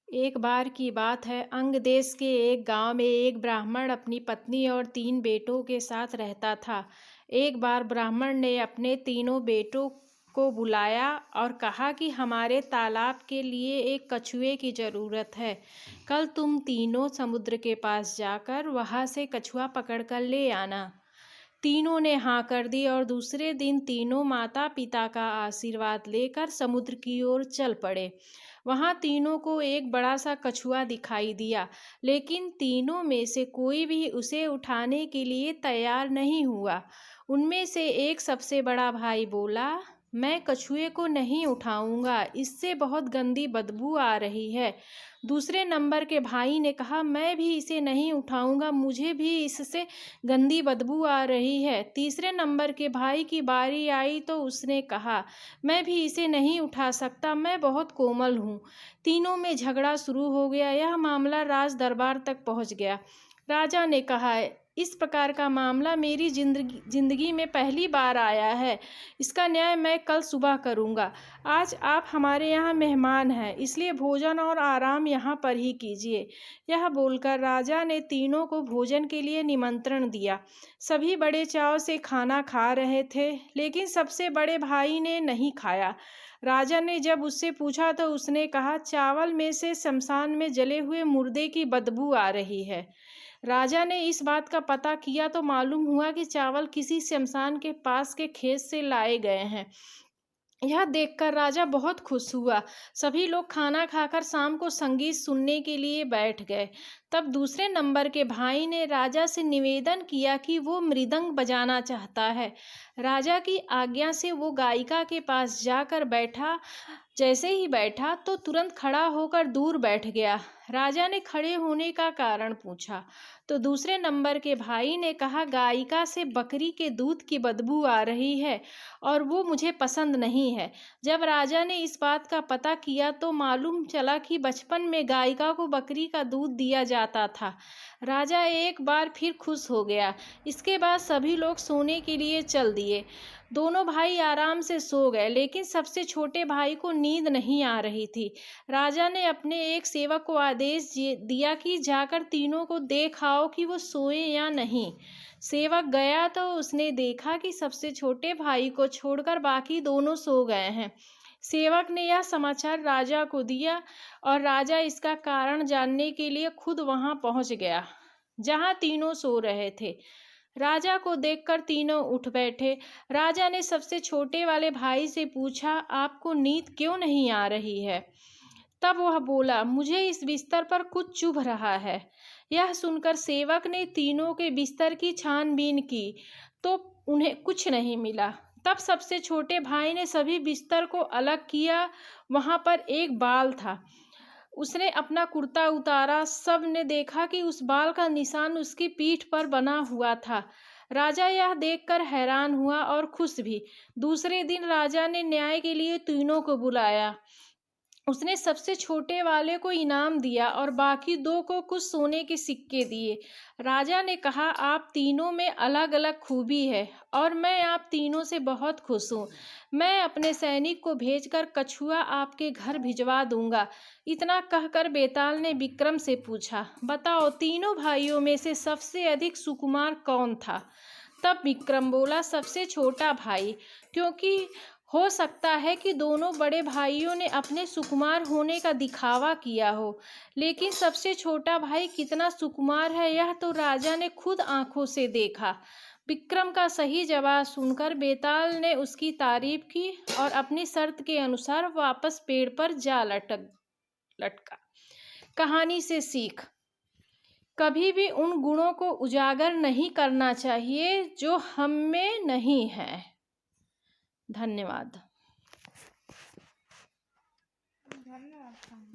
एक बार की बात है। अंग देश के एक गांव में एक ब्राह्मण अपनी पत्नी और 3 बेटों के साथ रहता था। एक बार ब्राह्मण ने अपने तीनों बेटों को बुलाया और कहा कि हमारे तालाब के लिए एक कछुए की ज़रूरत है। कल तुम तीनों समुद्र के पास जाकर वहां से कछुआ पकड़कर ले आना। तीनों ने हाँ कर दी और दूसरे दिन तीनों माता पिता का आशीर्वाद लेकर समुद्र की ओर चल पड़े। वहां तीनों को एक बड़ा सा कछुआ दिखाई दिया, लेकिन तीनों में से कोई भी उसे उठाने के लिए तैयार नहीं हुआ। उनमें से एक सबसे बड़ा भाई बोला, मैं कछुए को नहीं उठाऊंगा, इससे बहुत गंदी बदबू आ रही है। दूसरे नंबर के भाई ने कहा, मैं भी इसे नहीं उठाऊंगा, मुझे भी इससे गंदी बदबू आ रही है। तीसरे नंबर के भाई की बारी आई तो उसने कहा, मैं भी इसे नहीं उठा सकता, मैं बहुत कोमल हूँ। तीनों में झगड़ा शुरू हो गया। यह मामला राज दरबार तक पहुँच गया। राजा ने कहा, इस प्रकार का मामला मेरी जिंदगी में पहली बार आया है। इसका न्याय मैं कल सुबह करूँगा। आज आप हमारे यहाँ मेहमान हैं, इसलिए भोजन और आराम यहाँ पर ही कीजिए। यह बोलकर राजा ने तीनों को भोजन के लिए निमंत्रण दिया। सभी बड़े चाव से खाना खा रहे थे, लेकिन सबसे बड़े भाई ने नहीं खाया। राजा ने जब उससे पूछा तो उसने कहा, चावल में से शमशान में जले हुए मुर्दे की बदबू आ रही है। राजा ने इस बात का पता किया तो मालूम हुआ कि चावल किसी शमशान के पास के खेत से लाए गए हैं। यह देखकर राजा बहुत खुश हुआ। सभी लोग खाना खाकर शाम को संगीत सुनने के लिए बैठ गए। तब दूसरे नंबर के भाई ने राजा से निवेदन किया कि वो मृदंग बजाना चाहता है। राजा की आज्ञा से वो गायिका के पास जाकर बैठा। जैसे ही बैठा तो तुरंत खड़ा होकर दूर बैठ गया। राजा ने खड़े होने का कारण पूछा तो दूसरे नंबर के भाई ने कहा, गायिका से बकरी के दूध की बदबू आ रही है और वो मुझे पसंद नहीं है। जब राजा ने इस बात का पता किया तो मालूम चला कि बचपन में गायिका को बकरी का दूध दिया जाता था। राजा एक बार फिर खुश हो गया। इसके बाद सभी लोग सोने के लिए चल दिए। दोनों भाई आराम से सो गए, लेकिन सबसे छोटे भाई को नींद नहीं आ रही थी। राजा ने अपने एक सेवक को आदेश दिया कि जाकर तीनों को देख आओ कि वो सोए या नहीं। सेवक गया तो उसने देखा कि सबसे छोटे भाई को छोड़कर बाकी दोनों सो गए हैं। सेवक ने यह समाचार राजा को दिया और राजा इसका कारण जानने के लिए खुद वहां पहुंच गया, जहां तीनों सो रहे थे। राजा को देखकर तीनों उठ बैठे। राजा ने सबसे छोटे वाले भाई से पूछा, आपको नींद क्यों नहीं आ रही है? तब वह बोला, मुझे इस बिस्तर पर कुछ चुभ रहा है। यह सुनकर सेवक ने तीनों के बिस्तर की छानबीन की तो उन्हें कुछ नहीं मिला। तब सबसे छोटे भाई ने सभी बिस्तर को अलग किया। वहां पर एक बाल था। उसने अपना कुर्ता उतारा। सब ने देखा कि उस बाल का निशान उसकी पीठ पर बना हुआ था। राजा यह देखकर हैरान हुआ और खुश भी। दूसरे दिन राजा ने न्याय के लिए तीनों को बुलाया। उसने सबसे छोटे वाले को इनाम दिया और बाकी दो को कुछ सोने के सिक्के दिए। राजा ने कहा, आप तीनों में अलग अलग खूबी है और मैं आप तीनों से बहुत खुश हूँ। मैं अपने सैनिक को भेजकर कछुआ आपके घर भिजवा दूंगा। इतना कहकर बेताल ने विक्रम से पूछा, बताओ तीनों भाइयों में से सबसे अधिक सुकुमार कौन था? तब विक्रम बोला, सबसे छोटा भाई, क्योंकि हो सकता है कि दोनों बड़े भाइयों ने अपने सुकुमार होने का दिखावा किया हो, लेकिन सबसे छोटा भाई कितना सुकुमार है यह तो राजा ने खुद आंखों से देखा। विक्रम का सही जवाब सुनकर बेताल ने उसकी तारीफ की और अपनी शर्त के अनुसार वापस पेड़ पर जा लटका। कहानी से सीख, कभी भी उन गुणों को उजागर नहीं करना चाहिए जो हम में नहीं है। धन्यवाद। धन्यवाद।